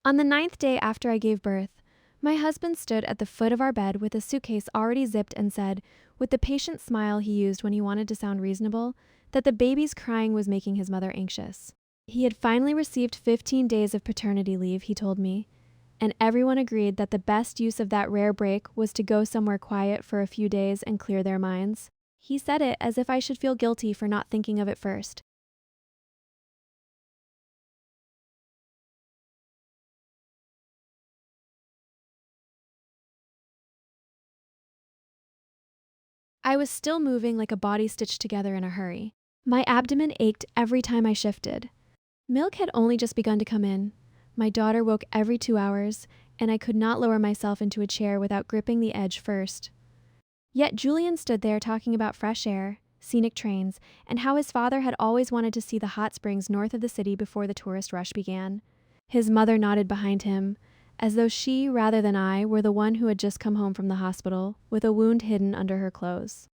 On the 9th day after I gave birth, my husband stood at the foot of our bed with a suitcase already zipped and said, with the patient smile he used when he wanted to sound reasonable, that the baby's crying was making his mother anxious. He had finally received 15 days of paternity leave, he told me, and everyone agreed that the best use of that rare break was to go somewhere quiet for a few days and clear their minds. He said it as if I should feel guilty for not thinking of it first. I was still moving like a body stitched together in a hurry. My abdomen ached every time I shifted. Milk had only just begun to come in. My daughter woke every 2 hours, and I could not lower myself into a chair without gripping the edge first. Yet Julian stood there talking about fresh air, scenic trains, and how his father had always wanted to see the hot springs north of the city before the tourist rush began. His mother nodded behind him, as though she, rather than I, were the one who had just come home from the hospital, with a wound hidden under her clothes.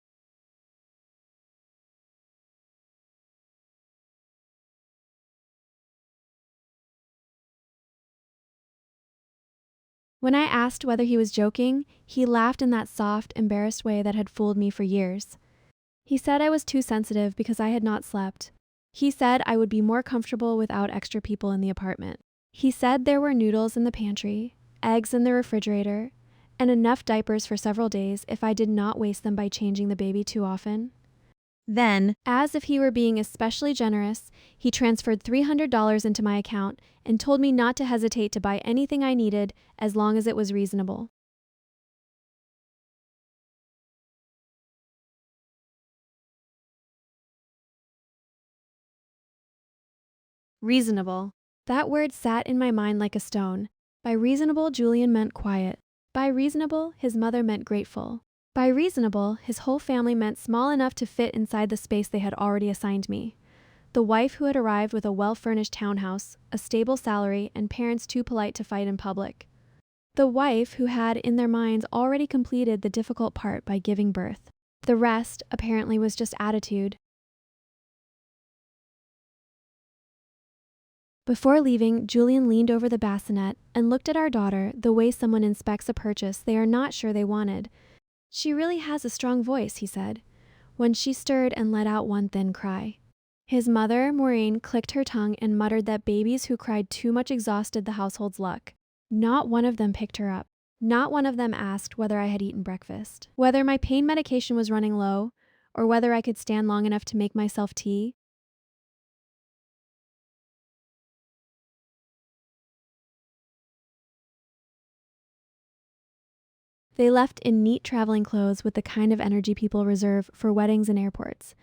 When I asked whether he was joking, he laughed in that soft, embarrassed way that had fooled me for years. He said I was too sensitive because I had not slept. He said I would be more comfortable without extra people in the apartment. He said there were noodles in the pantry, eggs in the refrigerator, and enough diapers for several days if I did not waste them by changing the baby too often. Then, as if he were being especially generous, he transferred $300 into my account and told me not to hesitate to buy anything I needed as long as it was reasonable. Reasonable. That word sat in my mind like a stone. By reasonable, Julian meant quiet. By reasonable, his mother meant grateful. By reasonable, his whole family meant small enough to fit inside the space they had already assigned me. The wife who had arrived with a well-furnished townhouse, a stable salary, and parents too polite to fight in public. The wife who had, in their minds, already completed the difficult part by giving birth. The rest, apparently, was just attitude. Before leaving, Julian leaned over the bassinet and looked at our daughter the way someone inspects a purchase they are not sure they wanted. She really has a strong voice, he said, when she stirred and let out one thin cry. His mother, Maureen, clicked her tongue and muttered that babies who cried too much exhausted the household's luck. Not one of them picked her up. Not one of them asked whether I had eaten breakfast, whether my pain medication was running low, or whether I could stand long enough to make myself tea. They left in neat traveling clothes with the kind of energy people reserve for weddings and airports.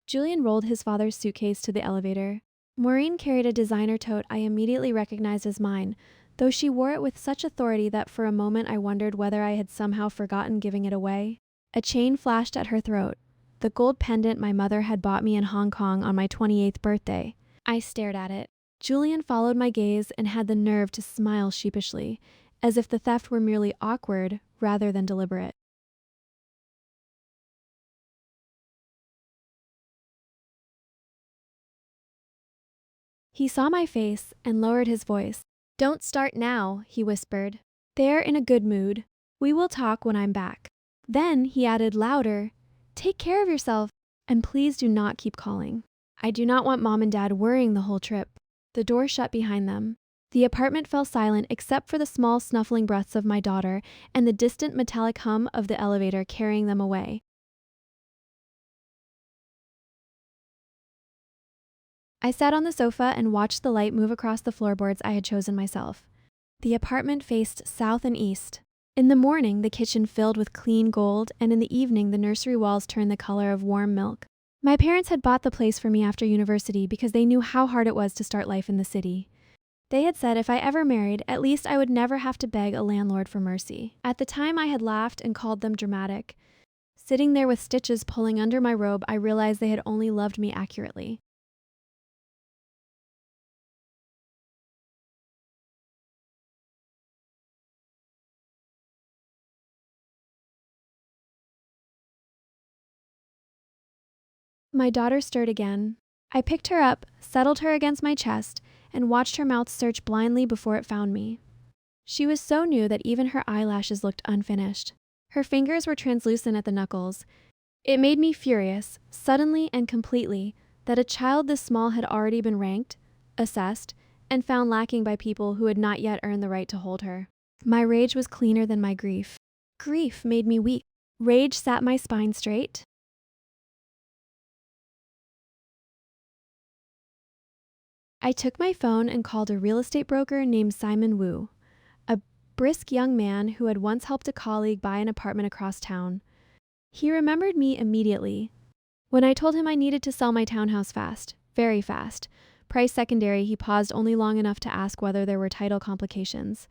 Julian rolled his father's suitcase to the elevator. Maureen carried a designer tote I immediately recognized as mine, though she wore it with such authority that for a moment I wondered whether I had somehow forgotten giving it away. A chain flashed at her throat, the gold pendant my mother had bought me in Hong Kong on my 28th birthday. I stared at it. Julian followed my gaze and had the nerve to smile sheepishly, as if the theft were merely awkward rather than deliberate. He saw my face and lowered his voice. "Don't start now," he whispered. "They're in a good mood. We will talk when I'm back." Then he added louder, "Take care of yourself, and please do not keep calling. I do not want Mom and Dad worrying the whole trip." The door shut behind them. The apartment fell silent except for the small snuffling breaths of my daughter and the distant metallic hum of the elevator carrying them away. I sat on the sofa and watched the light move across the floorboards I had chosen myself. The apartment faced south and east. In the morning, the kitchen filled with clean gold, and in the evening, the nursery walls turned the color of warm milk. My parents had bought the place for me after university because they knew how hard it was to start life in the city. They had said if I ever married, at least I would never have to beg a landlord for mercy. At the time, I had laughed and called them dramatic. Sitting there with stitches pulling under my robe, I realized they had only loved me accurately. My daughter stirred again. I picked her up, settled her against my chest, and watched her mouth search blindly before it found me. She was so new that even her eyelashes looked unfinished. Her fingers were translucent at the knuckles. It made me furious, suddenly and completely, that a child this small had already been ranked, assessed, and found lacking by people who had not yet earned the right to hold her. My rage was cleaner than my grief. Grief made me weak. Rage sat my spine straight. I took my phone and called a real estate broker named Simon Wu, a brisk young man who had once helped a colleague buy an apartment across town. He remembered me immediately. When I told him I needed to sell my townhouse fast, very fast, price secondary, he paused only long enough to ask whether there were title complications.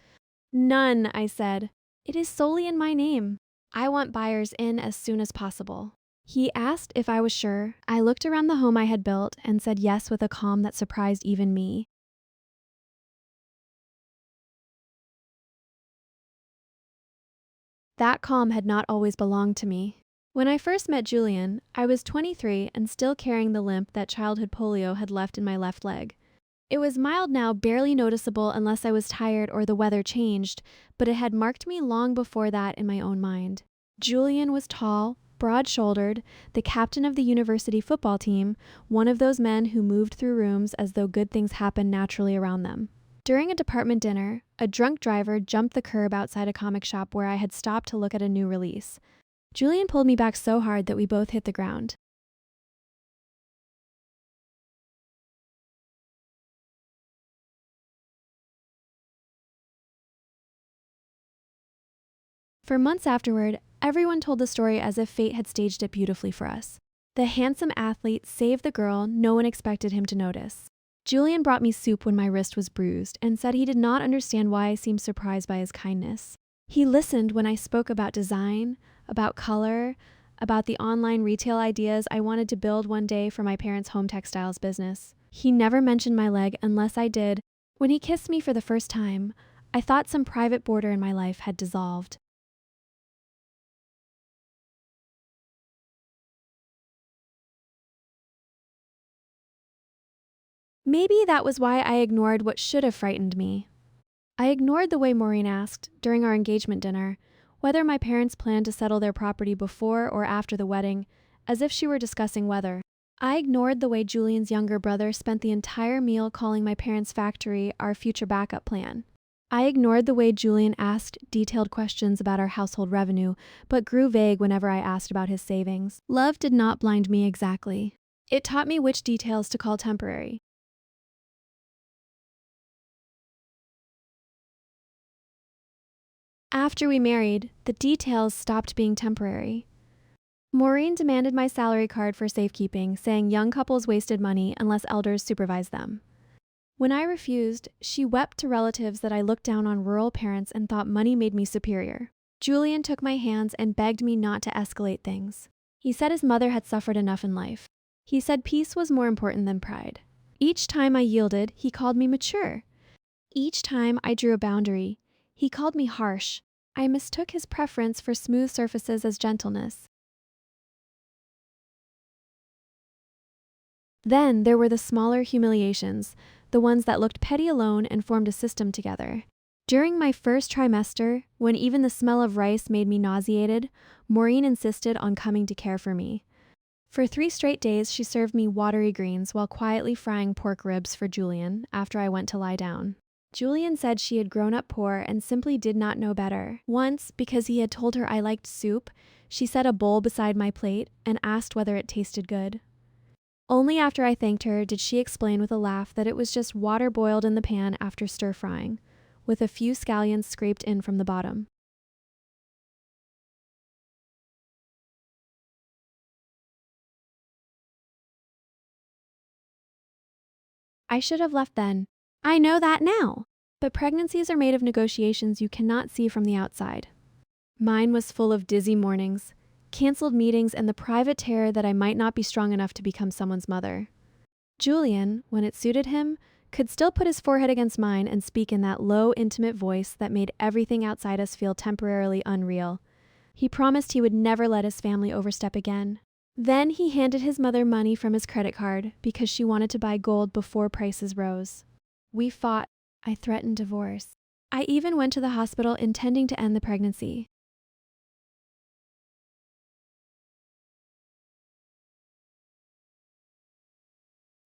None, I said. It is solely in my name. I want buyers in as soon as possible. He asked if I was sure. I looked around the home I had built and said yes with a calm that surprised even me. That calm had not always belonged to me. When I first met Julian, I was 23 and still carrying the limp that childhood polio had left in my left leg. It was mild now, barely noticeable unless I was tired or the weather changed, but it had marked me long before that in my own mind. Julian was tall, broad-shouldered, the captain of the university football team, one of those men who moved through rooms as though good things happened naturally around them. During a department dinner, a drunk driver jumped the curb outside a comic shop where I had stopped to look at a new release. Julian pulled me back so hard that we both hit the ground. For months afterward, everyone told the story as if fate had staged it beautifully for us. The handsome athlete saved the girl no one expected him to notice. Julian brought me soup when my wrist was bruised and said he did not understand why I seemed surprised by his kindness. He listened when I spoke about design, about color, about the online retail ideas I wanted to build one day for my parents' home textiles business. He never mentioned my leg unless I did. When he kissed me for the first time, I thought some private border in my life had dissolved. Maybe that was why I ignored what should have frightened me. I ignored the way Maureen asked, during our engagement dinner, whether my parents planned to settle their property before or after the wedding, as if she were discussing weather. I ignored the way Julian's younger brother spent the entire meal calling my parents' factory our future backup plan. I ignored the way Julian asked detailed questions about our household revenue, but grew vague whenever I asked about his savings. Love did not blind me exactly. It taught me which details to call temporary. After we married, the details stopped being temporary. Maureen demanded my salary card for safekeeping, saying young couples wasted money unless elders supervised them. When I refused, she wept to relatives that I looked down on rural parents and thought money made me superior. Julian took my hands and begged me not to escalate things. He said his mother had suffered enough in life. He said peace was more important than pride. Each time I yielded, he called me mature. Each time I drew a boundary, he called me harsh. I mistook his preference for smooth surfaces as gentleness. Then there were the smaller humiliations, the ones that looked petty alone and formed a system together. During my first trimester, when even the smell of rice made me nauseated, Maureen insisted on coming to care for me. For 3 straight days, she served me watery greens while quietly frying pork ribs for Julian after I went to lie down. Julian said she had grown up poor and simply did not know better. Once, because he had told her I liked soup, she set a bowl beside my plate and asked whether it tasted good. Only after I thanked her did she explain with a laugh that it was just water boiled in the pan after stir-frying, with a few scallions scraped in from the bottom. I should have left then. I know that now. But pregnancies are made of negotiations you cannot see from the outside. Mine was full of dizzy mornings, canceled meetings, and the private terror that I might not be strong enough to become someone's mother. Julian, when it suited him, could still put his forehead against mine and speak in that low, intimate voice that made everything outside us feel temporarily unreal. He promised he would never let his family overstep again. Then he handed his mother money from his credit card because she wanted to buy gold before prices rose. We fought. I threatened divorce. I even went to the hospital intending to end the pregnancy.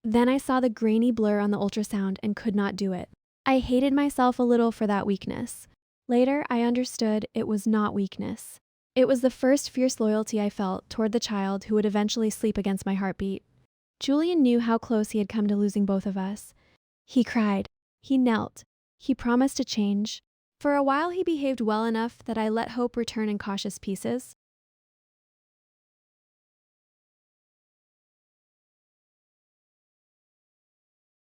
Then I saw the grainy blur on the ultrasound and could not do it. I hated myself a little for that weakness. Later, I understood it was not weakness. It was the first fierce loyalty I felt toward the child who would eventually sleep against my heartbeat. Julian knew how close he had come to losing both of us. He cried. He knelt. He promised to change. For a while, he behaved well enough that I let hope return in cautious pieces.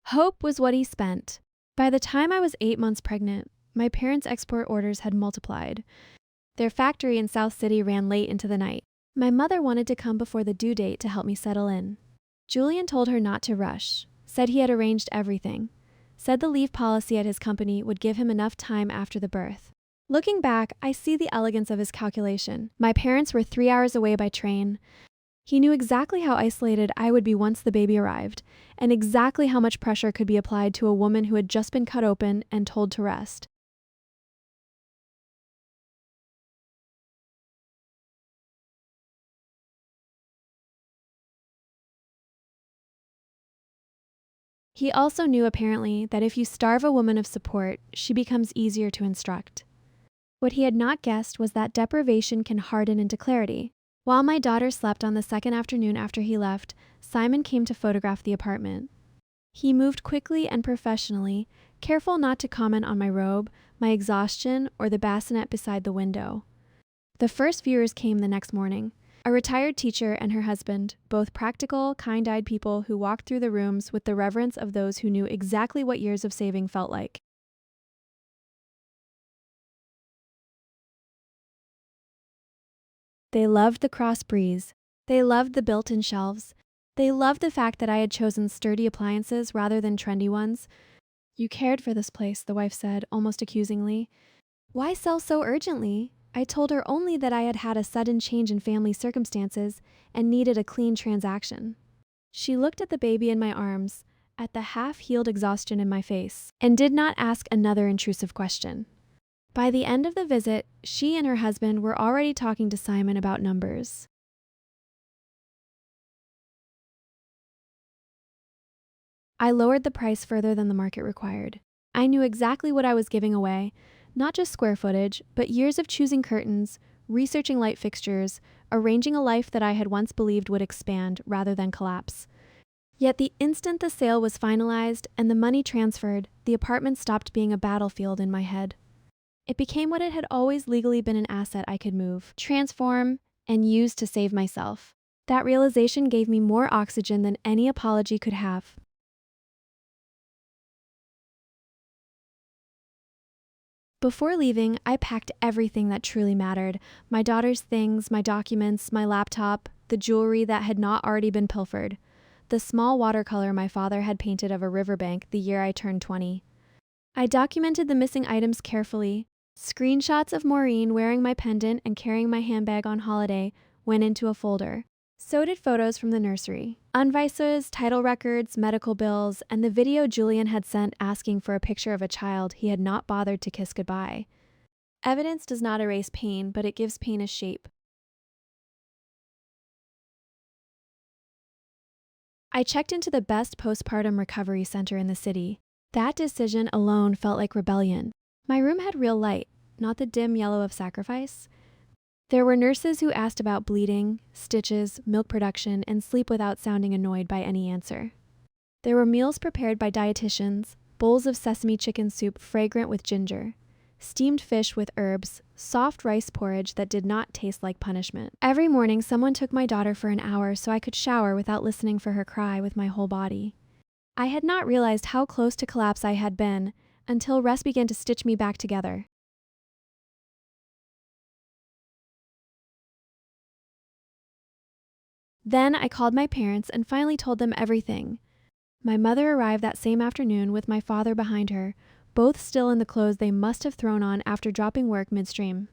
Hope was what he spent. By the time I was 8 months pregnant, my parents' export orders had multiplied. Their factory in South City ran late into the night. My mother wanted to come before the due date to help me settle in. Julian told her not to rush, said he had arranged everything, said the leave policy at his company would give him enough time after the birth. Looking back, I see the elegance of his calculation. My parents were 3 hours away by train. He knew exactly how isolated I would be once the baby arrived, and exactly how much pressure could be applied to a woman who had just been cut open and told to rest. He also knew, apparently, that if you starve a woman of support, she becomes easier to instruct. What he had not guessed was that deprivation can harden into clarity. While my daughter slept on the second afternoon after he left, Simon came to photograph the apartment. He moved quickly and professionally, careful not to comment on my robe, my exhaustion, or the bassinet beside the window. The first viewers came the next morning. A retired teacher and her husband, both practical, kind-eyed people who walked through the rooms with the reverence of those who knew exactly what years of saving felt like. They loved the cross breeze. They loved the built-in shelves. They loved the fact that I had chosen sturdy appliances rather than trendy ones. "You cared for this place," the wife said, almost accusingly. "Why sell so urgently?" I told her only that I had had a sudden change in family circumstances and needed a clean transaction. She looked at the baby in my arms, at the half-healed exhaustion in my face, and did not ask another intrusive question. By the end of the visit, she and her husband were already talking to Simon about numbers. I lowered the price further than the market required. I knew exactly what I was giving away, not just square footage, but years of choosing curtains, researching light fixtures, arranging a life that I had once believed would expand rather than collapse. Yet the instant the sale was finalized and the money transferred, the apartment stopped being a battlefield in my head. It became what it had always legally been, an asset I could move, transform, and use to save myself. That realization gave me more oxygen than any apology could have. Before leaving, I packed everything that truly mattered: my daughter's things, my documents, my laptop, the jewelry that had not already been pilfered, the small watercolor my father had painted of a riverbank the year I turned 20. I documented the missing items carefully. Screenshots of Maureen wearing my pendant and carrying my handbag on holiday went into a folder. So did photos from the nursery, unvices, title records, medical bills, and the video Julian had sent asking for a picture of a child he had not bothered to kiss goodbye. Evidence does not erase pain, but it gives pain a shape. I checked into the best postpartum recovery center in the city. That decision alone felt like rebellion. My room had real light, not the dim yellow of sacrifice. There were nurses who asked about bleeding, stitches, milk production, and sleep without sounding annoyed by any answer. There were meals prepared by dietitians, bowls of sesame chicken soup fragrant with ginger, steamed fish with herbs, soft rice porridge that did not taste like punishment. Every morning, someone took my daughter for an hour so I could shower without listening for her cry with my whole body. I had not realized how close to collapse I had been until rest began to stitch me back together. Then I called my parents and finally told them everything. My mother arrived that same afternoon with my father behind her, both still in the clothes they must have thrown on after dropping work midstream.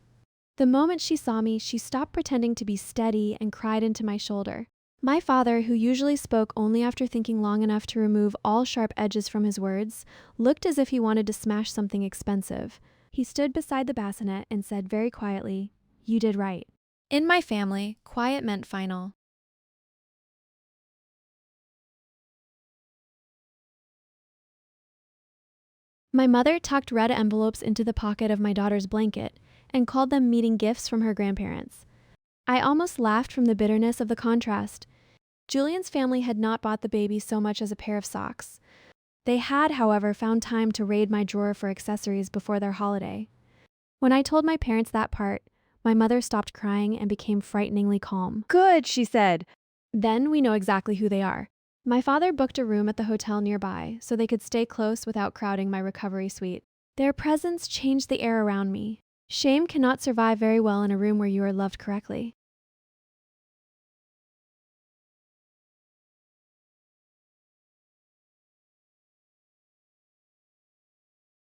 The moment she saw me, she stopped pretending to be steady and cried into my shoulder. My father, who usually spoke only after thinking long enough to remove all sharp edges from his words, looked as if he wanted to smash something expensive. He stood beside the bassinet and said very quietly, "You did right." In my family, quiet meant final. My mother tucked red envelopes into the pocket of my daughter's blanket and called them meeting gifts from her grandparents. I almost laughed from the bitterness of the contrast. Julian's family had not bought the baby so much as a pair of socks. They had, however, found time to raid my drawer for accessories before their holiday. When I told my parents that part, my mother stopped crying and became frighteningly calm. "Good," she said. Then we know exactly who they are. My father booked a room at the hotel nearby so they could stay close without crowding my recovery suite. Their presence changed the air around me. Shame cannot survive very well in a room where you are loved correctly.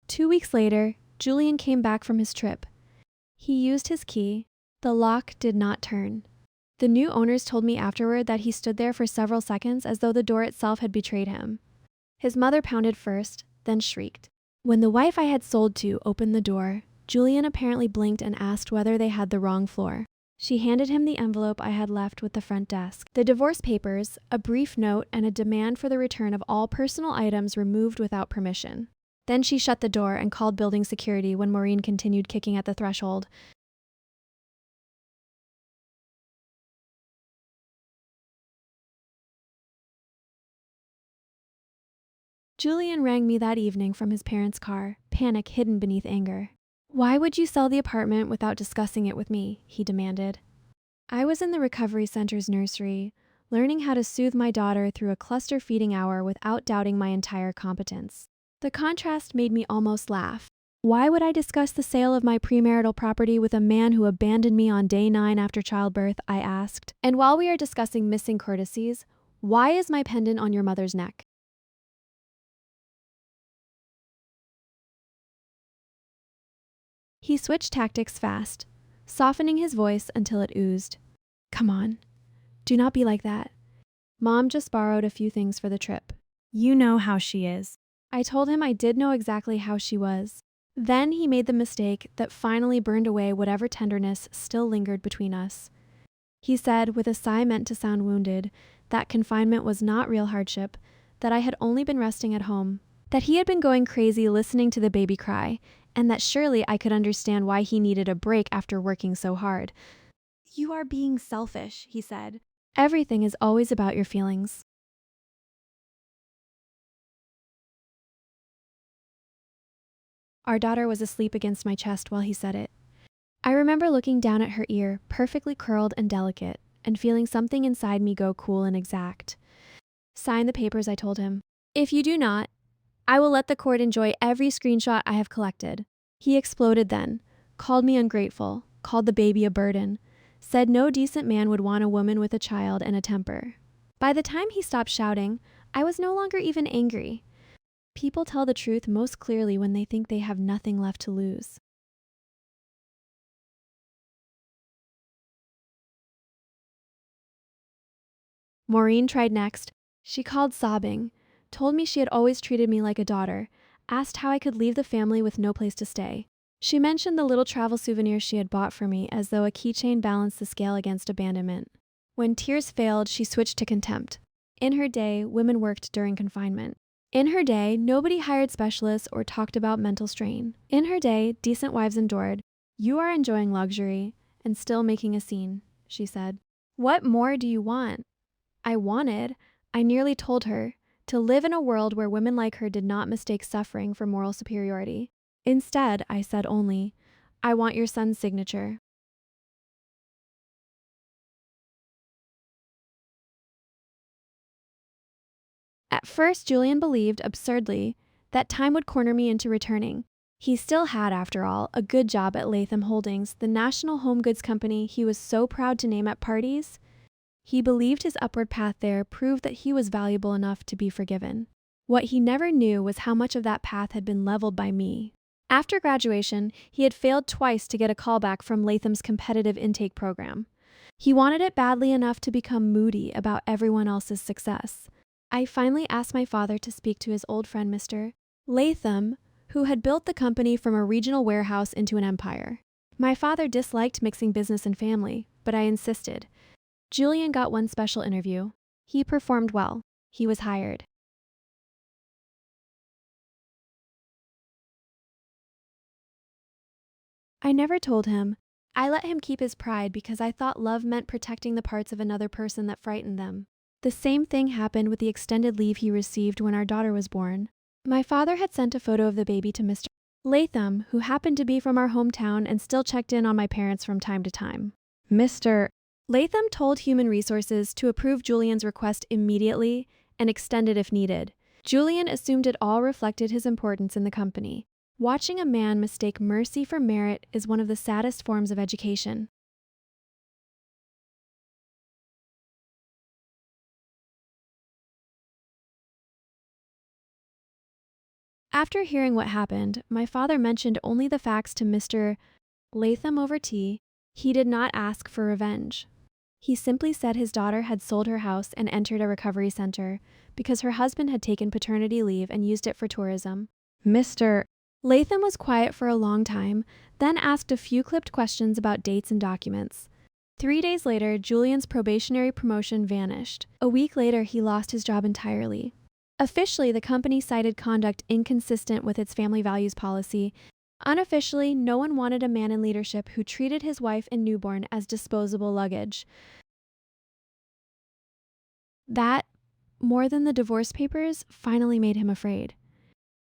2 weeks later, Julian came back from his trip. He used his key. The lock did not turn. The new owners told me afterward that he stood there for several seconds as though the door itself had betrayed him. His mother pounded first, then shrieked. When the wife I had sold to opened the door, Julian apparently blinked and asked whether they had the wrong floor. She handed him the envelope I had left with the front desk. The divorce papers, a brief note, and a demand for the return of all personal items removed without permission. Then she shut the door and called building security when Maureen continued kicking at the threshold. Julian rang me that evening from his parents' car, panic hidden beneath anger. "Why would you sell the apartment without discussing it with me?" he demanded. I was in the recovery center's nursery, learning how to soothe my daughter through a cluster feeding hour without doubting my entire competence. The contrast made me almost laugh. Why would I discuss the sale of my premarital property with a man who abandoned me on day 9 after childbirth, I asked. And while we are discussing missing courtesies, why is my pendant on your mother's neck? He switched tactics fast, softening his voice until it oozed. "Come on, do not be like that. Mom just borrowed a few things for the trip." You know how she is. I told him I did know exactly how she was. Then he made the mistake that finally burned away whatever tenderness still lingered between us. He said, with a sigh meant to sound wounded, that confinement was not real hardship, that I had only been resting at home, that he had been going crazy listening to the baby cry, and that surely I could understand why he needed a break after working so hard. "You are being selfish," he said. "Everything is always about your feelings." Our daughter was asleep against my chest while he said it. I remember looking down at her ear, perfectly curled and delicate, and feeling something inside me go cool and exact. "Sign the papers," I told him. "If you do not, I will let the court enjoy every screenshot I have collected." He exploded then, called me ungrateful, called the baby a burden, said no decent man would want a woman with a child and a temper. By the time he stopped shouting, I was no longer even angry. People tell the truth most clearly when they think they have nothing left to lose. Maureen tried next. She called sobbing, told me she had always treated me like a daughter, asked how I could leave the family with no place to stay. She mentioned the little travel souvenirs she had bought for me as though a keychain balanced the scale against abandonment. When tears failed, she switched to contempt. In her day, women worked during confinement. In her day, nobody hired specialists or talked about mental strain. In her day, decent wives endured. "You are enjoying luxury and still making a scene," she said. "What more do you want?" I nearly told her, to live in a world where women like her did not mistake suffering for moral superiority. Instead, I said only, "I want your son's signature." At first, Julian believed, absurdly, that time would corner me into returning. He still had, after all, a good job at Latham Holdings, the national home goods company he was so proud to name at parties. He believed his upward path there proved that he was valuable enough to be forgiven. What he never knew was how much of that path had been leveled by me. After graduation, he had failed twice to get a callback from Latham's competitive intake program. He wanted it badly enough to become moody about everyone else's success. I finally asked my father to speak to his old friend Mr. Latham, who had built the company from a regional warehouse into an empire. My father disliked mixing business and family, but I insisted. Julian got one special interview. He performed well. He was hired. I never told him. I let him keep his pride because I thought love meant protecting the parts of another person that frightened them. The same thing happened with the extended leave he received when our daughter was born. My father had sent a photo of the baby to Mr. Latham, who happened to be from our hometown and still checked in on my parents from time to time. Mr. Latham told Human Resources to approve Julian's request immediately and extend it if needed. Julian assumed it all reflected his importance in the company. Watching a man mistake mercy for merit is one of the saddest forms of education. After hearing what happened, my father mentioned only the facts to Mr. Latham over tea. He did not ask for revenge. He simply said his daughter had sold her house and entered a recovery center because her husband had taken paternity leave and used it for tourism. Mr. Latham was quiet for a long time, then asked a few clipped questions about dates and documents. 3 days later, Julian's probationary promotion vanished. A week later, he lost his job entirely. Officially, the company cited conduct inconsistent with its family values policy. Unofficially, no one wanted a man in leadership who treated his wife and newborn as disposable luggage. That, more than the divorce papers, finally made him afraid.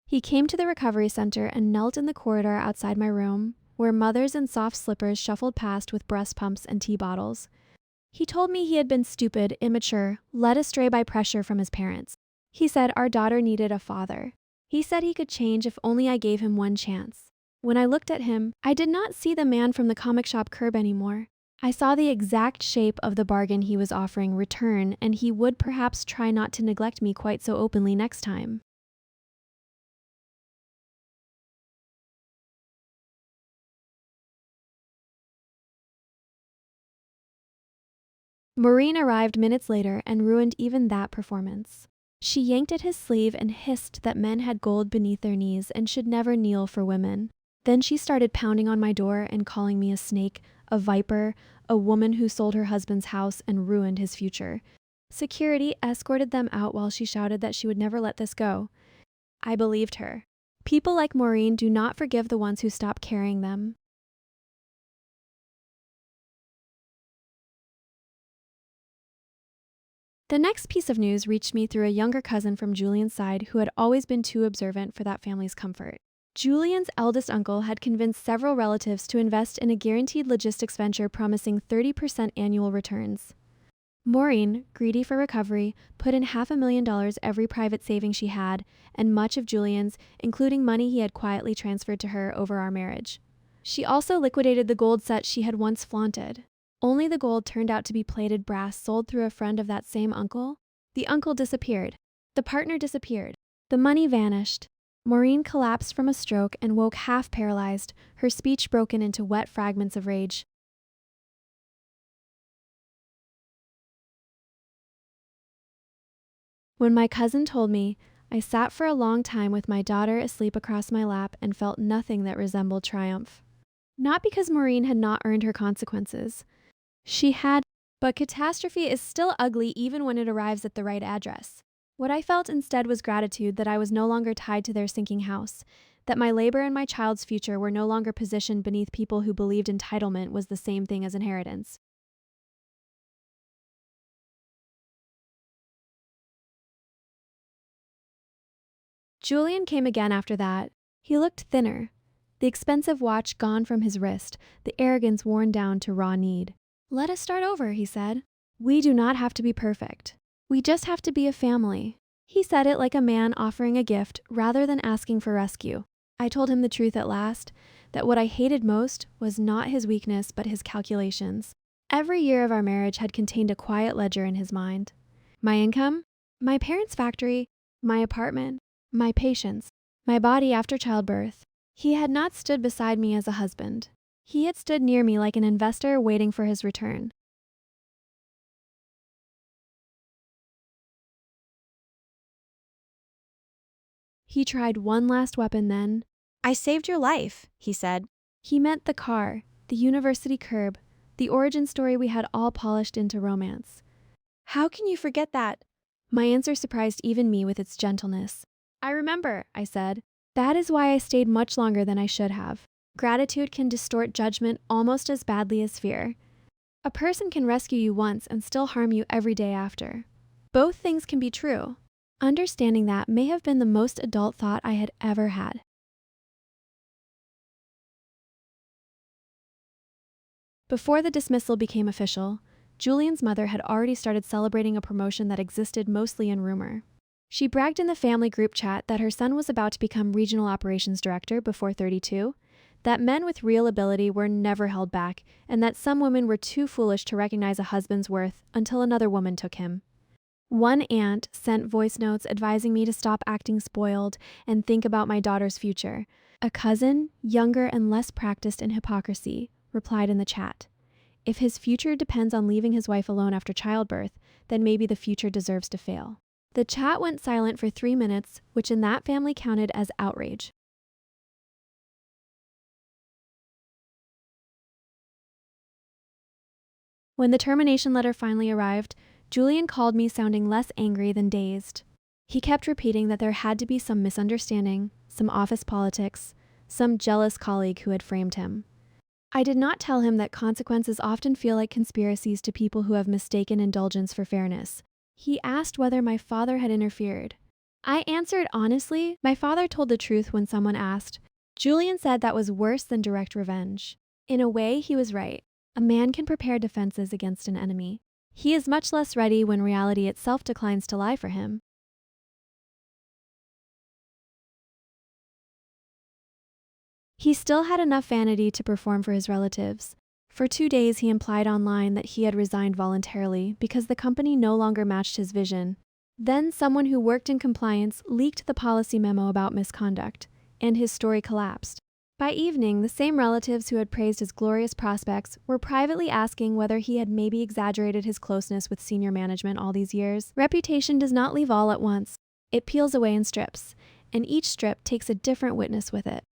He came to the recovery center and knelt in the corridor outside my room, where mothers in soft slippers shuffled past with breast pumps and tea bottles. He told me he had been stupid, immature, led astray by pressure from his parents. He said our daughter needed a father. He said he could change if only I gave him one chance. When I looked at him, I did not see the man from the comic shop curb anymore. I saw the exact shape of the bargain he was offering return, and he would perhaps try not to neglect me quite so openly next time. Maureen arrived minutes later and ruined even that performance. She yanked at his sleeve and hissed that men had gold beneath their knees and should never kneel for women. Then she started pounding on my door and calling me a snake, a viper, a woman who sold her husband's house and ruined his future. Security escorted them out while she shouted that she would never let this go. I believed her. People like Maureen do not forgive the ones who stop carrying them. The next piece of news reached me through a younger cousin from Julian's side who had always been too observant for that family's comfort. Julian's eldest uncle had convinced several relatives to invest in a guaranteed logistics venture promising 30% annual returns. Maureen, greedy for recovery, put in $500,000 every private saving she had, and much of Julian's, including money he had quietly transferred to her over our marriage. She also liquidated the gold set she had once flaunted. Only the gold turned out to be plated brass sold through a friend of that same uncle. The uncle disappeared. The partner disappeared. The money vanished. Maureen collapsed from a stroke and woke half paralyzed, her speech broken into wet fragments of rage. When my cousin told me, I sat for a long time with my daughter asleep across my lap and felt nothing that resembled triumph. Not because Maureen had not earned her consequences. She had, but catastrophe is still ugly even when it arrives at the right address. What I felt instead was gratitude that I was no longer tied to their sinking house, that my labor and my child's future were no longer positioned beneath people who believed entitlement was the same thing as inheritance. Julian came again after that. He looked thinner, the expensive watch gone from his wrist, the arrogance worn down to raw need. "Let us start over," he said. "We do not have to be perfect. We just have to be a family." He said it like a man offering a gift rather than asking for rescue. I told him the truth at last, that what I hated most was not his weakness but his calculations. Every year of our marriage had contained a quiet ledger in his mind. My income, my parents' factory, my apartment, my patience, my body after childbirth. He had not stood beside me as a husband. He had stood near me like an investor waiting for his return. He tried one last weapon then. I saved your life, he said. He meant the car, the university curb, the origin story we had all polished into romance. How can you forget that? My answer surprised even me with its gentleness. I remember, I said. That is why I stayed much longer than I should have. Gratitude can distort judgment almost as badly as fear. A person can rescue you once and still harm you every day after. Both things can be true. Understanding that may have been the most adult thought I had ever had. Before the dismissal became official, Julian's mother had already started celebrating a promotion that existed mostly in rumor. She bragged in the family group chat that her son was about to become regional operations director before 32, that men with real ability were never held back, and that some women were too foolish to recognize a husband's worth until another woman took him. One aunt sent voice notes advising me to stop acting spoiled and think about my daughter's future. A cousin, younger and less practiced in hypocrisy, replied in the chat. If his future depends on leaving his wife alone after childbirth, then maybe the future deserves to fail. The chat went silent for 3 minutes, which in that family counted as outrage. When the termination letter finally arrived, Julian called me sounding less angry than dazed. He kept repeating that there had to be some misunderstanding, some office politics, some jealous colleague who had framed him. I did not tell him that consequences often feel like conspiracies to people who have mistaken indulgence for fairness. He asked whether my father had interfered. I answered honestly. My father told the truth when someone asked. Julian said that was worse than direct revenge. In a way, he was right. A man can prepare defenses against an enemy. He is much less ready when reality itself declines to lie for him. He still had enough vanity to perform for his relatives. For 2 days, he implied online that he had resigned voluntarily because the company no longer matched his vision. Then someone who worked in compliance leaked the policy memo about misconduct, and his story collapsed. By evening, the same relatives who had praised his glorious prospects were privately asking whether he had maybe exaggerated his closeness with senior management all these years. Reputation does not leave all at once. It peels away in strips, and each strip takes a different witness with it.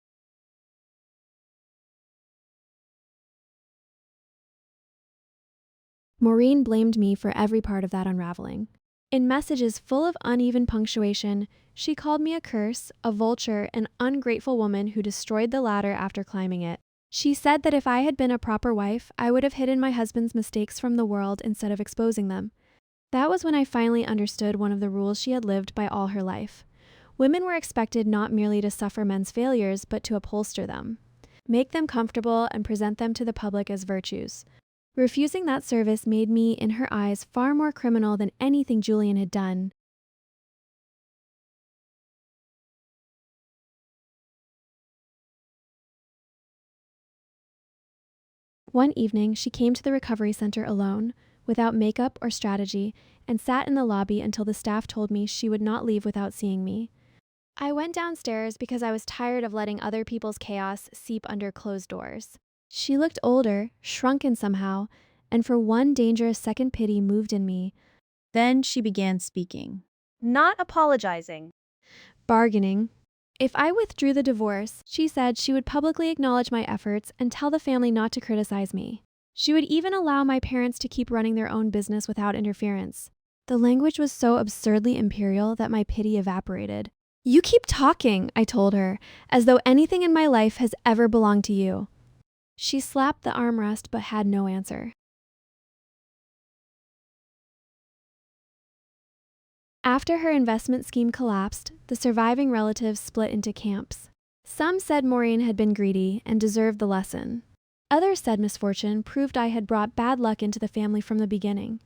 Maureen blamed me for every part of that unraveling. In messages full of uneven punctuation, she called me a curse, a vulture, an ungrateful woman who destroyed the ladder after climbing it. She said that if I had been a proper wife, I would have hidden my husband's mistakes from the world instead of exposing them. That was when I finally understood one of the rules she had lived by all her life. Women were expected not merely to suffer men's failures, but to upholster them, make them comfortable, and present them to the public as virtues. Refusing that service made me, in her eyes, far more criminal than anything Julian had done. One evening, she came to the recovery center alone, without makeup or strategy, and sat in the lobby until the staff told me she would not leave without seeing me. I went downstairs because I was tired of letting other people's chaos seep under closed doors. She looked older, shrunken somehow, and for one dangerous second pity moved in me. Then she began speaking. Not apologizing. Bargaining. If I withdrew the divorce, she said she would publicly acknowledge my efforts and tell the family not to criticize me. She would even allow my parents to keep running their own business without interference. The language was so absurdly imperial that my pity evaporated. You keep talking, I told her, as though anything in my life has ever belonged to you. She slapped the armrest but had no answer. After her investment scheme collapsed, the surviving relatives split into camps. Some said Maureen had been greedy and deserved the lesson. Others said misfortune proved I had brought bad luck into the family from the beginning.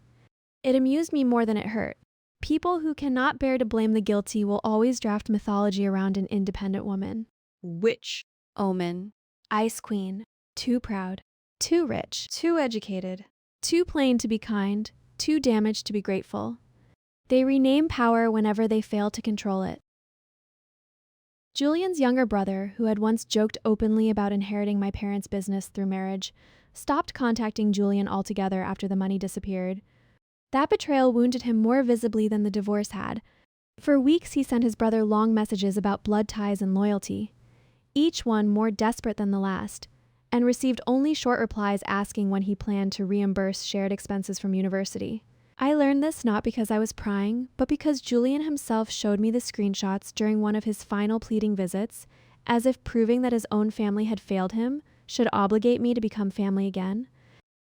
It amused me more than it hurt. People who cannot bear to blame the guilty will always draft mythology around an independent woman. Witch, omen, Ice Queen. Too proud. Too rich. Too educated. Too plain to be kind. Too damaged to be grateful. They rename power whenever they fail to control it. Julian's younger brother, who had once joked openly about inheriting my parents' business through marriage, stopped contacting Julian altogether after the money disappeared. That betrayal wounded him more visibly than the divorce had. For weeks, he sent his brother long messages about blood ties and loyalty, each one more desperate than the last, and received only short replies asking when he planned to reimburse shared expenses from university. I learned this not because I was prying, but because Julian himself showed me the screenshots during one of his final pleading visits, as if proving that his own family had failed him should obligate me to become family again.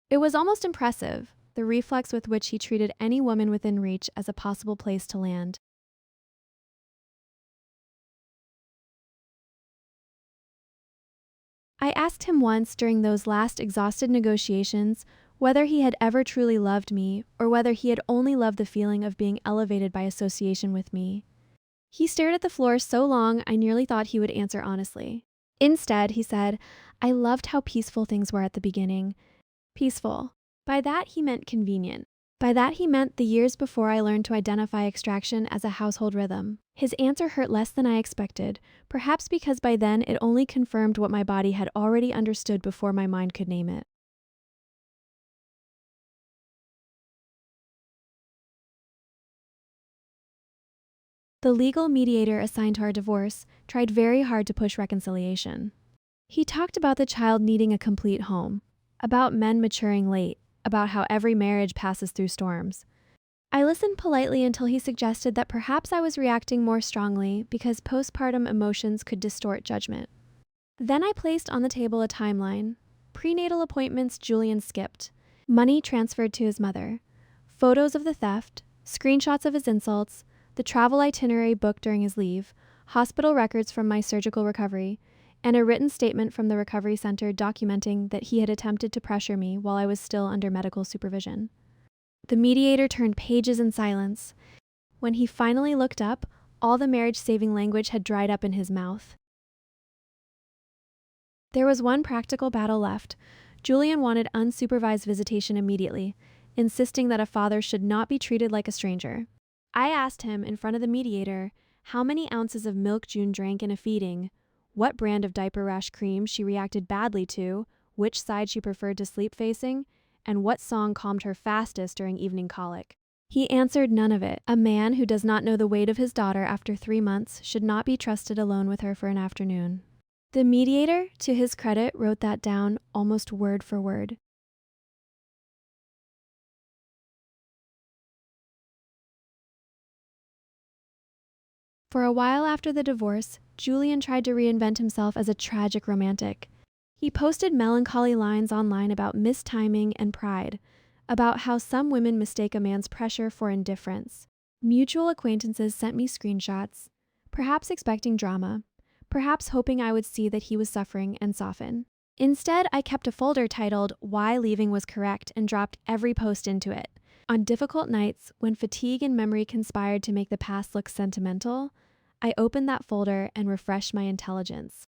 It was almost impressive, the reflex with which he treated any woman within reach as a possible place to land. I asked him once during those last exhausted negotiations whether he had ever truly loved me or whether he had only loved the feeling of being elevated by association with me. He stared at the floor so long I nearly thought he would answer honestly. Instead, he said, "I loved how peaceful things were at the beginning." Peaceful. By that he meant convenient. By that he meant the years before I learned to identify extraction as a household rhythm. His answer hurt less than I expected, perhaps because by then it only confirmed what my body had already understood before my mind could name it. The legal mediator assigned to our divorce tried very hard to push reconciliation. He talked about the child needing a complete home, about men maturing late, about how every marriage passes through storms. I listened politely until he suggested that perhaps I was reacting more strongly because postpartum emotions could distort judgment. Then I placed on the table a timeline: prenatal appointments Julian skipped, money transferred to his mother, photos of the theft, screenshots of his insults, the travel itinerary booked during his leave, hospital records from my surgical recovery, and a written statement from the recovery center documenting that he had attempted to pressure me while I was still under medical supervision. The mediator turned pages in silence. When he finally looked up, all the marriage-saving language had dried up in his mouth. There was one practical battle left. Julian wanted unsupervised visitation immediately, insisting that a father should not be treated like a stranger. I asked him, in front of the mediator, how many ounces of milk June drank in a feeding, what brand of diaper rash cream she reacted badly to, which side she preferred to sleep facing, and what song calmed her fastest during evening colic. He answered none of it. A man who does not know the weight of his daughter after 3 months should not be trusted alone with her for an afternoon. The mediator, to his credit, wrote that down almost word for word. For a while after the divorce, Julian tried to reinvent himself as a tragic romantic. He posted melancholy lines online about mistiming and pride, about how some women mistake a man's pressure for indifference. Mutual acquaintances sent me screenshots, perhaps expecting drama, perhaps hoping I would see that he was suffering and soften. Instead, I kept a folder titled "Why Leaving Was Correct" and dropped every post into it. On difficult nights, when fatigue and memory conspired to make the past look sentimental, I opened that folder and refreshed my intelligence.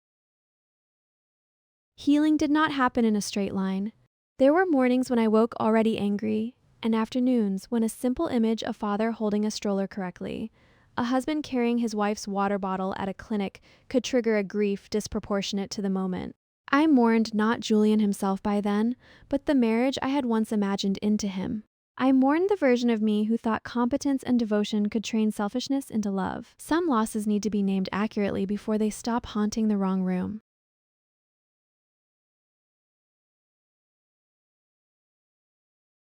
Healing did not happen in a straight line. There were mornings when I woke already angry, and afternoons when a simple image of father holding a stroller correctly, a husband carrying his wife's water bottle at a clinic, could trigger a grief disproportionate to the moment. I mourned not Julian himself by then, but the marriage I had once imagined into him. I mourned the version of me who thought competence and devotion could train selfishness into love. Some losses need to be named accurately before they stop haunting the wrong room.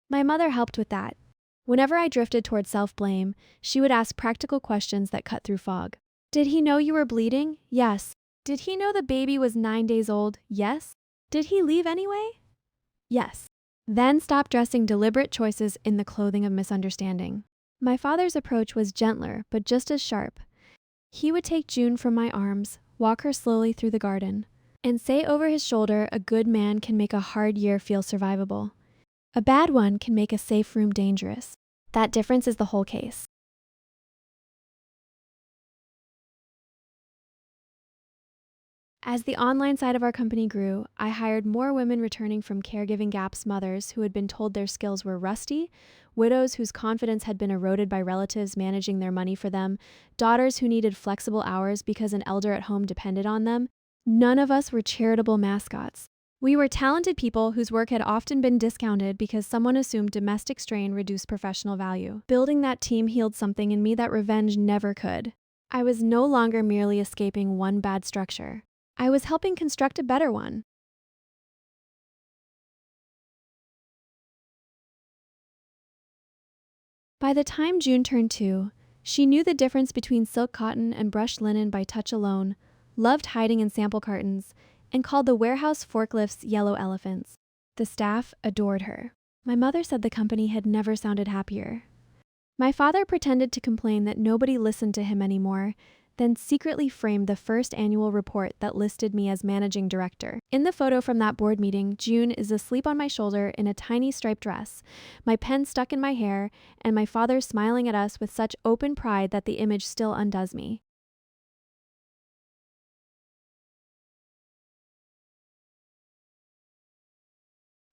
My mother helped with that. Whenever I drifted toward self-blame, she would ask practical questions that cut through fog. Did he know you were bleeding? Yes. Did he know the baby was 9 days old? Yes. Did he leave anyway? Yes. Then stop dressing deliberate choices in the clothing of misunderstanding. My father's approach was gentler, but just as sharp. He would take June from my arms, walk her slowly through the garden, and say over his shoulder, a good man can make a hard year feel survivable. A bad one can make a safe room dangerous. That difference is the whole case. As the online side of our company grew, I hired more women returning from caregiving gaps, mothers who had been told their skills were rusty, widows whose confidence had been eroded by relatives managing their money for them, daughters who needed flexible hours because an elder at home depended on them. None of us were charitable mascots. We were talented people whose work had often been discounted because someone assumed domestic strain reduced professional value. Building that team healed something in me that revenge never could. I was no longer merely escaping one bad structure. I was helping construct a better one. By the time June turned 2, she knew the difference between silk cotton and brushed linen by touch alone, loved hiding in sample cartons, and called the warehouse forklifts yellow elephants. The staff adored her. My mother said the company had never sounded happier. My father pretended to complain that nobody listened to him anymore, then secretly framed the first annual report that listed me as managing director. In the photo from that board meeting, June is asleep on my shoulder in a tiny striped dress, my pen stuck in my hair, and my father smiling at us with such open pride that the image still undoes me.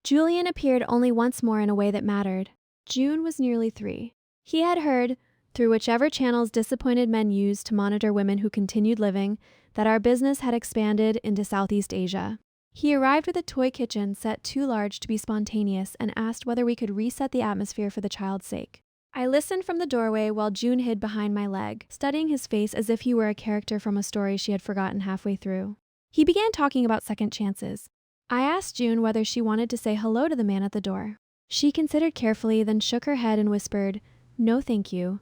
Julian appeared only once more in a way that mattered. June was nearly 3. He had heard, through whichever channels disappointed men used to monitor women who continued living, that our business had expanded into Southeast Asia. He arrived with a toy kitchen set too large to be spontaneous and asked whether we could reset the atmosphere for the child's sake. I listened from the doorway while June hid behind my leg, studying his face as if he were a character from a story she had forgotten halfway through. He began talking about second chances. I asked June whether she wanted to say hello to the man at the door. She considered carefully, then shook her head and whispered, "No, thank you.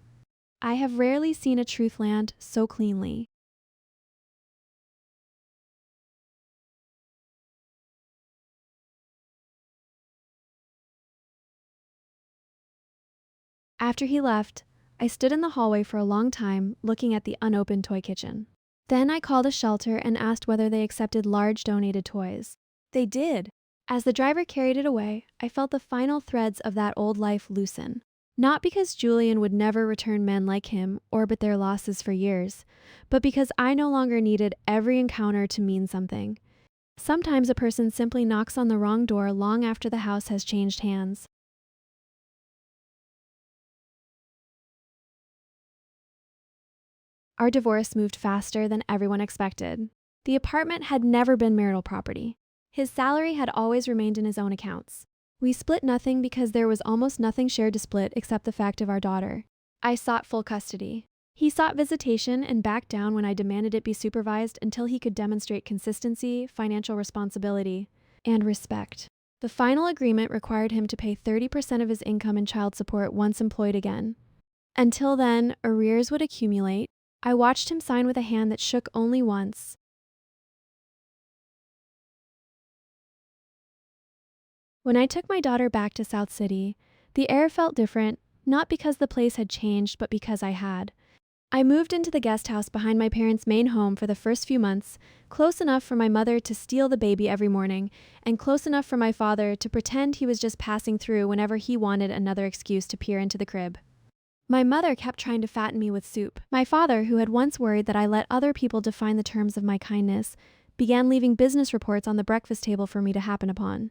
I have rarely seen a truth land so cleanly." After he left, I stood in the hallway for a long time, looking at the unopened toy kitchen. Then I called a shelter and asked whether they accepted large donated toys. They did. As the driver carried it away, I felt the final threads of that old life loosen. Not because Julian would never return men like him or but their losses for years, but because I no longer needed every encounter to mean something. Sometimes a person simply knocks on the wrong door long after the house has changed hands. Our divorce moved faster than everyone expected. The apartment had never been marital property. His salary had always remained in his own accounts. We split nothing because there was almost nothing shared to split except the fact of our daughter. I sought full custody. He sought visitation and backed down when I demanded it be supervised until he could demonstrate consistency, financial responsibility, and respect. The final agreement required him to pay 30% of his income in child support once employed again. Until then, arrears would accumulate. I watched him sign with a hand that shook only once. When I took my daughter back to South City, the air felt different, not because the place had changed, but because I had. I moved into the guest house behind my parents' main home for the first few months, close enough for my mother to steal the baby every morning, and close enough for my father to pretend he was just passing through whenever he wanted another excuse to peer into the crib. My mother kept trying to fatten me with soup. My father, who had once worried that I let other people define the terms of my kindness, began leaving business reports on the breakfast table for me to happen upon.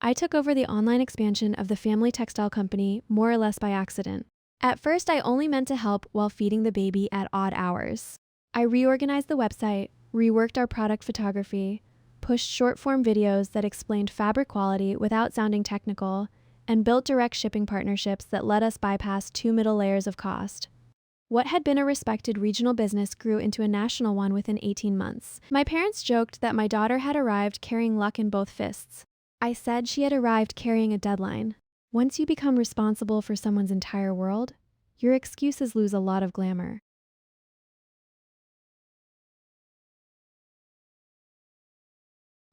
I took over the online expansion of the family textile company more or less by accident. At first, I only meant to help while feeding the baby at odd hours. I reorganized the website, reworked our product photography, pushed short-form videos that explained fabric quality without sounding technical, and built direct shipping partnerships that let us bypass 2 middle layers of cost. What had been a respected regional business grew into a national one within 18 months. My parents joked that my daughter had arrived carrying luck in both fists. I said she had arrived carrying a deadline. Once you become responsible for someone's entire world, your excuses lose a lot of glamour.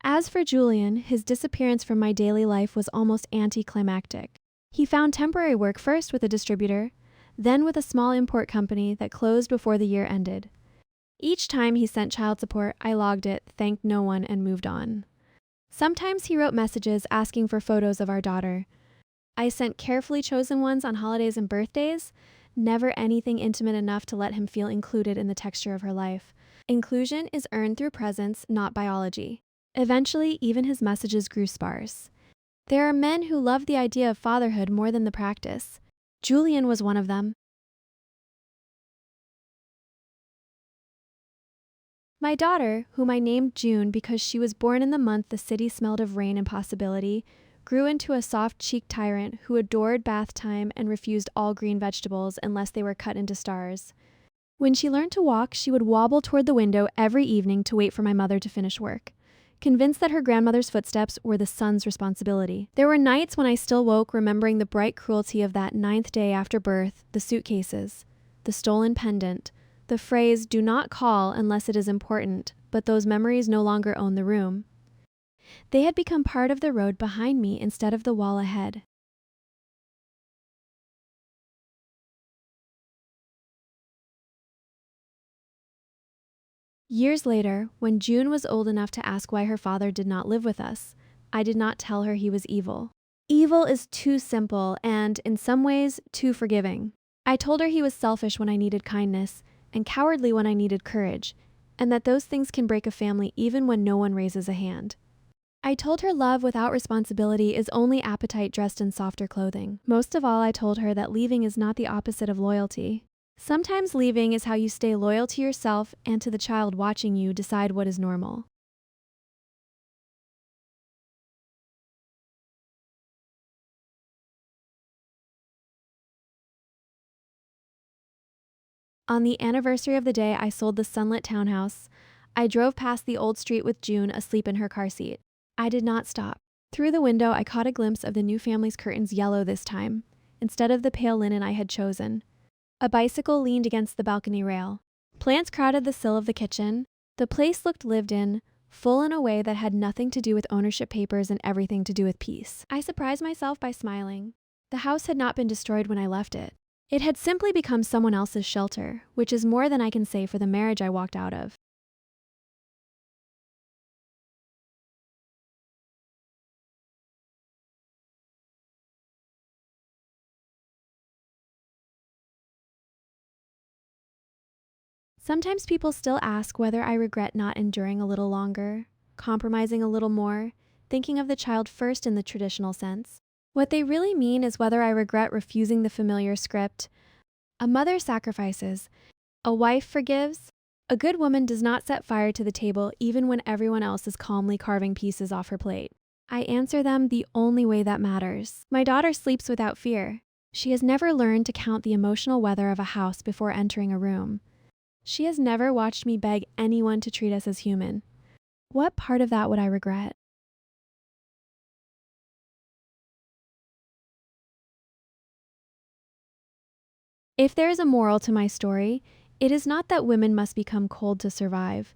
As for Julian, his disappearance from my daily life was almost anticlimactic. He found temporary work first with a distributor, then with a small import company that closed before the year ended. Each time he sent child support, I logged it, thanked no one, and moved on. Sometimes he wrote messages asking for photos of our daughter. I sent carefully chosen ones on holidays and birthdays, never anything intimate enough to let him feel included in the texture of her life. Inclusion is earned through presence, not biology. Eventually, even his messages grew sparse. There are men who love the idea of fatherhood more than the practice. Julian was one of them. My daughter, whom I named June because she was born in the month the city smelled of rain and possibility, grew into a soft-cheeked tyrant who adored bath time and refused all green vegetables unless they were cut into stars. When she learned to walk, she would wobble toward the window every evening to wait for my mother to finish work, convinced that her grandmother's footsteps were the son's responsibility. There were nights when I still woke remembering the bright cruelty of that 9th day after birth, the suitcases, the stolen pendant, the phrase, "Do not call unless it is important," but those memories no longer own the room. They had become part of the road behind me instead of the wall ahead. Years later, when June was old enough to ask why her father did not live with us, I did not tell her he was evil. Evil is too simple and, in some ways, too forgiving. I told her he was selfish when I needed kindness and cowardly when I needed courage, and that those things can break a family even when no one raises a hand. I told her love without responsibility is only appetite dressed in softer clothing. Most of all, I told her that leaving is not the opposite of loyalty. Sometimes leaving is how you stay loyal to yourself and to the child watching you decide what is normal. On the anniversary of the day I sold the sunlit townhouse, I drove past the old street with June asleep in her car seat. I did not stop. Through the window, I caught a glimpse of the new family's curtains yellow this time, instead of the pale linen I had chosen. A bicycle leaned against the balcony rail. Plants crowded the sill of the kitchen. The place looked lived in, full in a way that had nothing to do with ownership papers and everything to do with peace. I surprised myself by smiling. The house had not been destroyed when I left it. It had simply become someone else's shelter, which is more than I can say for the marriage I walked out of. Sometimes people still ask whether I regret not enduring a little longer, compromising a little more, thinking of the child first in the traditional sense. What they really mean is whether I regret refusing the familiar script. A mother sacrifices. A wife forgives. A good woman does not set fire to the table even when everyone else is calmly carving pieces off her plate. I answer them the only way that matters. My daughter sleeps without fear. She has never learned to count the emotional weather of a house before entering a room. She has never watched me beg anyone to treat us as human. What part of that would I regret? If there is a moral to my story, it is not that women must become cold to survive.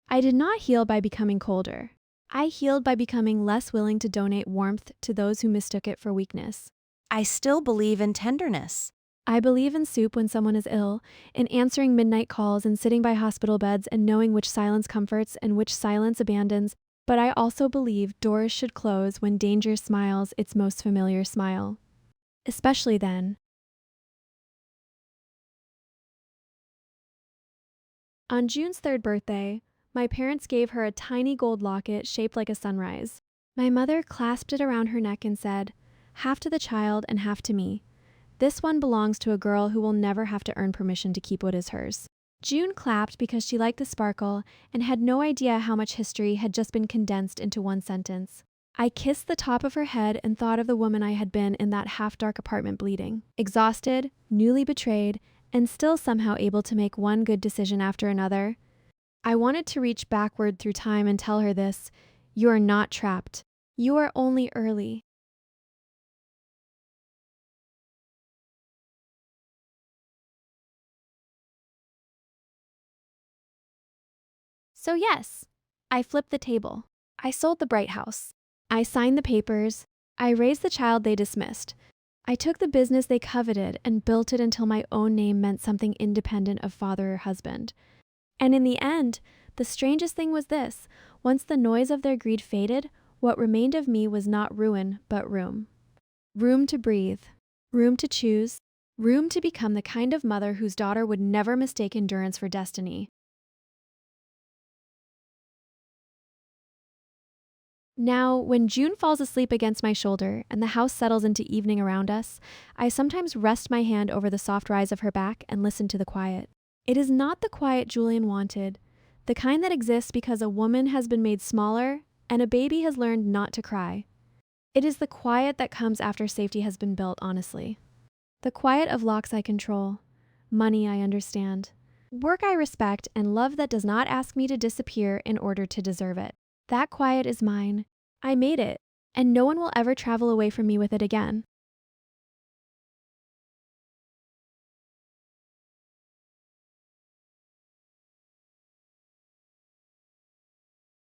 I did not heal by becoming colder. I healed by becoming less willing to donate warmth to those who mistook it for weakness. I still believe in tenderness. I believe in soup when someone is ill, in answering midnight calls and sitting by hospital beds and knowing which silence comforts and which silence abandons, but I also believe doors should close when danger smiles its most familiar smile. Especially then. On June's 3rd birthday, my parents gave her a tiny gold locket shaped like a sunrise. My mother clasped it around her neck and said, "Half to the child and half to me. This one belongs to a girl who will never have to earn permission to keep what is hers." June clapped because she liked the sparkle and had no idea how much history had just been condensed into one sentence. I kissed the top of her head and thought of the woman I had been in that half-dark apartment bleeding, exhausted, newly betrayed, and still somehow able to make one good decision after another. I wanted to reach backward through time and tell her this: you are not trapped. You are only early. So yes, I flipped the table. I sold the Bright House. I signed the papers. I raised the child they dismissed. I took the business they coveted and built it until my own name meant something independent of father or husband. And in the end, the strangest thing was this: once the noise of their greed faded, what remained of me was not ruin, but room. Room to breathe. Room to choose. Room to become the kind of mother whose daughter would never mistake endurance for destiny. Now, when June falls asleep against my shoulder and the house settles into evening around us, I sometimes rest my hand over the soft rise of her back and listen to the quiet. It is not the quiet Julian wanted, the kind that exists because a woman has been made smaller and a baby has learned not to cry. It is the quiet that comes after safety has been built, honestly. The quiet of locks I control, money I understand, work I respect, and love that does not ask me to disappear in order to deserve it. That quiet is mine. I made it, and no one will ever travel away from me with it again.